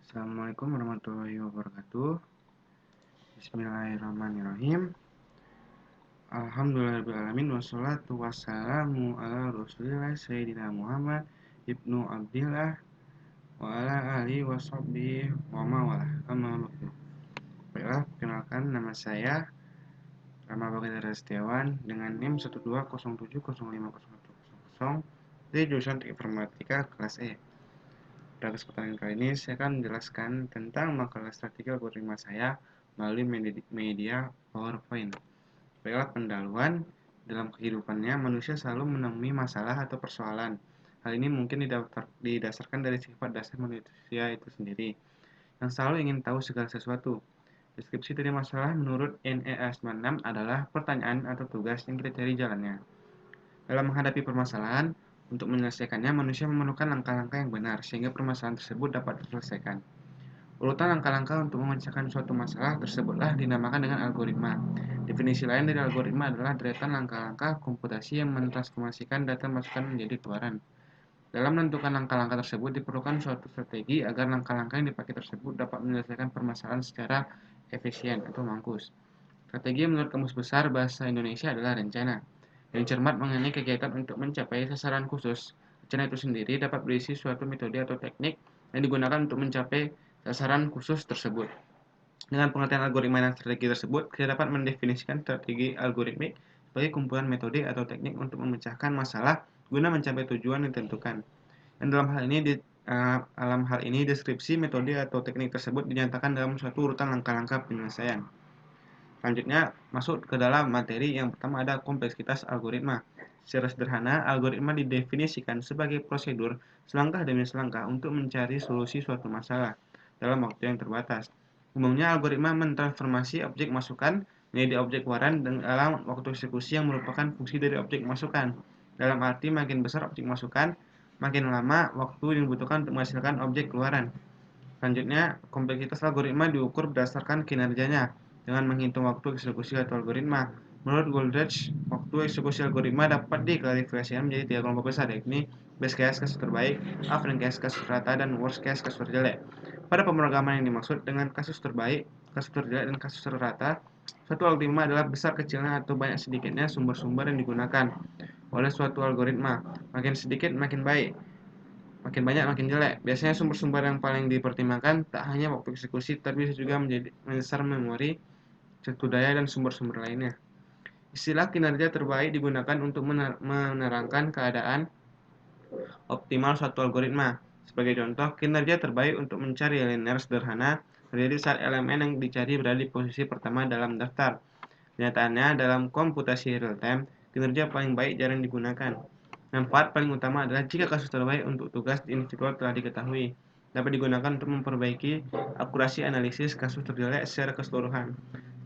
Assalamualaikum warahmatullahi wabarakatuh. Bismillahirrahmanirrahim. Alhamdulillahirrahmanirrahim. Wassalatu wassalamu ala rasulillah Sayyidina Muhammad ibnu Abdillah wa ala alihi wa sahbihi wa mawalah. Baiklah, perkenalkan nama saya Rama Baghdad Setiawan dengan NIM 120705010 dari jurusan Informatika kelas E. Pada kesempatan kali ini saya akan menjelaskan tentang makalah strategi algoritma saya melalui media PowerPoint. Baiklah, pendahuluan. Dalam kehidupannya, manusia selalu menemui masalah atau persoalan. Hal ini mungkin didasarkan dari sifat dasar manusia itu sendiri, yang selalu ingin tahu segala sesuatu. Deskripsi dari masalah menurut NEA 96 adalah pertanyaan atau tugas yang kita cari jalannya. Dalam menghadapi permasalahan, untuk menyelesaikannya, manusia memerlukan langkah-langkah yang benar, sehingga permasalahan tersebut dapat diselesaikan. Urutan langkah-langkah untuk memecahkan suatu masalah tersebutlah dinamakan dengan algoritma. Definisi lain dari algoritma adalah deretan langkah-langkah komputasi yang mentransformasikan data masukan menjadi keluaran. Dalam menentukan langkah-langkah tersebut diperlukan suatu strategi agar langkah-langkah yang dipakai tersebut dapat menyelesaikan permasalahan secara efisien atau mampus. Strategi menurut Kamus Besar Bahasa Indonesia adalah rencana yang cermat mengenai kegiatan untuk mencapai sasaran khusus. Rencana itu sendiri dapat berisi suatu metode atau teknik yang digunakan untuk mencapai sasaran khusus tersebut. Dengan pengertian algoritma dan strategi tersebut, kita dapat mendefinisikan strategi algoritmik sebagai kumpulan metode atau teknik untuk memecahkan masalah guna mencapai tujuan yang ditentukan. Dan dalam hal ini deskripsi metode atau teknik tersebut dinyatakan dalam suatu urutan langkah-langkah penyelesaian. Selanjutnya, masuk ke dalam materi. Yang pertama ada kompleksitas algoritma. Secara sederhana, algoritma didefinisikan sebagai prosedur selangkah demi selangkah untuk mencari solusi suatu masalah dalam waktu yang terbatas. Umumnya, algoritma mentransformasi objek masukan menjadi objek keluaran dalam waktu eksekusi yang merupakan fungsi dari objek masukan. Dalam arti, makin besar objek masukan, makin lama waktu yang dibutuhkan untuk menghasilkan objek keluaran. Selanjutnya, kompleksitas algoritma diukur berdasarkan kinerjanya dengan menghitung waktu eksekusi atau algoritma. Menurut Goldreich, waktu eksekusi algoritma dapat diklasifikasikan menjadi tiga kelompok besar, yakni best case kasus terbaik, average case kasus rata, dan worst case kasus terjelek. Pada pemrograman yang dimaksud dengan kasus terbaik, kasus terjelek, dan kasus rata, suatu algoritma adalah besar kecilnya atau banyak sedikitnya sumber-sumber yang digunakan oleh suatu algoritma. Makin sedikit makin baik, makin banyak makin jelek. Biasanya sumber-sumber yang paling dipertimbangkan tak hanya waktu eksekusi, tapi juga menjadi besar memori, satu daya, dan sumber-sumber lainnya. Istilah kinerja terbaik digunakan untuk menerangkan keadaan optimal suatu algoritma. Sebagai contoh, kinerja terbaik untuk mencari linear sederhana terjadi saat elemen yang dicari berada di posisi pertama dalam daftar. Kenyataannya, dalam komputasi real-time, kinerja paling baik jarang digunakan. Manfaat paling utama adalah jika kasus terbaik untuk tugas individual telah diketahui, dapat digunakan untuk memperbaiki akurasi analisis kasus terjelek secara keseluruhan.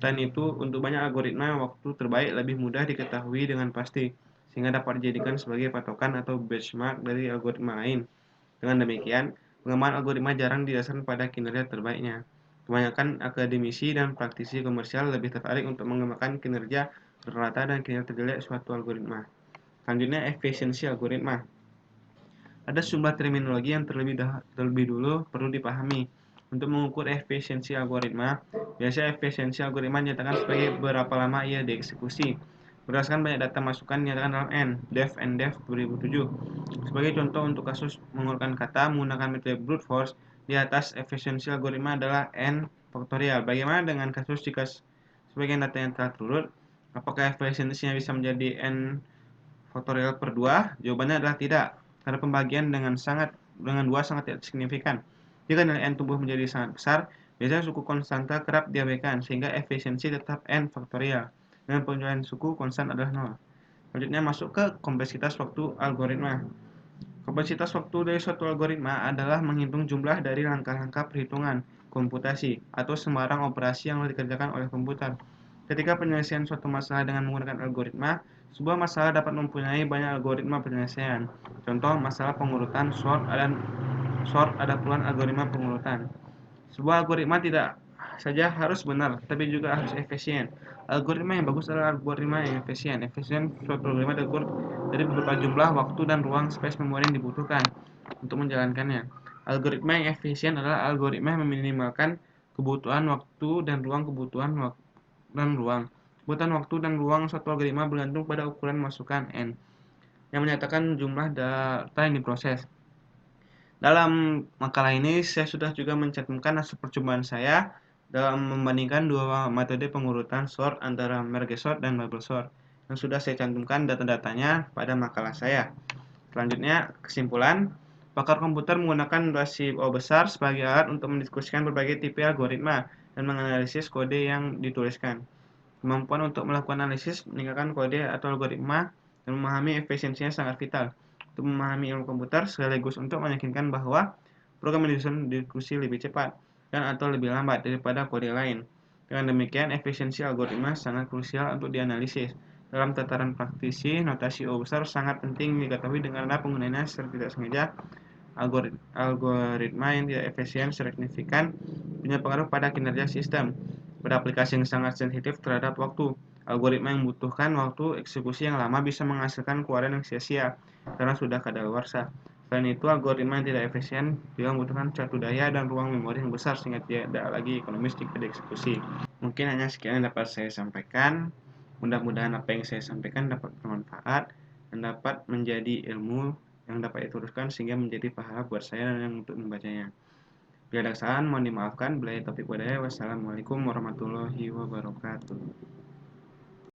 Selain itu, untuk banyak algoritma, waktu terbaik lebih mudah diketahui dengan pasti, sehingga dapat dijadikan sebagai patokan atau benchmark dari algoritma lain. Dengan demikian, pengembangan algoritma jarang didasarkan pada kinerja terbaiknya. Kebanyakan akademisi dan praktisi komersial lebih tertarik untuk mengembangkan kinerja rata dan kinerja terjelek suatu algoritma. Selanjutnya, efisiensi algoritma. Ada sejumlah terminologi yang terlebih dulu perlu dipahami. Untuk mengukur efisiensi algoritma, biasanya efisiensi algoritma dinyatakan sebagai berapa lama ia dieksekusi. Berdasarkan banyak data masukan dinyatakan dalam DEF 2007. Sebagai contoh untuk kasus mengurutkan kata menggunakan metode brute force, di atas efisiensi algoritma adalah N faktorial. Bagaimana dengan kasus jika sebagian data yang telah terurut? Apakah efisiensinya bisa menjadi N faktorial per 2? Jawabannya adalah tidak, karena pembagian dengan 2 sangat tidak signifikan. Jika nilai N tumbuh menjadi sangat besar, biasanya suku konstanta kerap diabaikan, sehingga efisiensi tetap N faktorial, dengan penjualan suku konstan adalah 0. Selanjutnya masuk ke kompleksitas waktu algoritma. Kompleksitas waktu dari suatu algoritma adalah menghitung jumlah dari langkah-langkah perhitungan komputasi atau sembarang operasi yang dikerjakan oleh komputer. Ketika penyelesaian suatu masalah dengan menggunakan algoritma, sebuah masalah dapat mempunyai banyak algoritma penyelesaian. Contoh, masalah pengurutan sort ada puluhan algoritma pengurutan. Sebuah algoritma tidak saja harus benar, tapi juga harus efisien. Algoritma yang bagus adalah algoritma yang efisien. Efisien suatu algoritma diukur dari beberapa jumlah, waktu, dan ruang space memori yang dibutuhkan untuk menjalankannya. Algoritma yang efisien adalah algoritma yang meminimalkan kebutuhan waktu dan ruang Kebutuhan waktu dan ruang suatu algoritma bergantung pada ukuran masukan n, yang menyatakan jumlah data yang diproses. Dalam makalah ini, saya sudah juga mencantumkan hasil percobaan saya dalam membandingkan dua metode pengurutan sort antara merge sort dan bubble sort, yang sudah saya cantumkan data-datanya pada makalah saya. Selanjutnya, kesimpulan. Pakar komputer menggunakan durasi O besar sebagai alat untuk mendiskusikan berbagai tipe algoritma dan menganalisis kode yang dituliskan. Kemampuan untuk melakukan analisis, meningkatkan kode atau algoritma, dan memahami efisiensinya sangat vital untuk memahami ilmu komputer sekaligus untuk meyakinkan bahwa program yang dieksekusi lebih cepat dan atau lebih lambat daripada kode lain. Dengan demikian, efisiensi algoritma sangat krusial untuk dianalisis. Dalam tataran praktisi, notasi O besar sangat penting diketahui dengan penggunaannya secara tidak sengaja. Algoritma yang tidak efisien signifikan punya pengaruh pada kinerja sistem. Pada aplikasi yang sangat sensitif terhadap waktu, algoritma yang membutuhkan waktu eksekusi yang lama bisa menghasilkan keluaran yang sia-sia karena sudah kadaluarsa. Selain itu, algoritma yang tidak efisien juga membutuhkan satu daya dan ruang memori yang besar sehingga tidak lagi ekonomis jika dieksekusi. Mungkin hanya sekian yang dapat saya sampaikan. Mudah-mudahan apa yang saya sampaikan dapat bermanfaat dan dapat menjadi ilmu yang dapat diteruskan sehingga menjadi pahala buat saya dan yang untuk membacanya. Bila ada kesalahan, mohon dimaafkan. Bila taufiq walhidayah. Wassalamualaikum warahmatullahi wabarakatuh.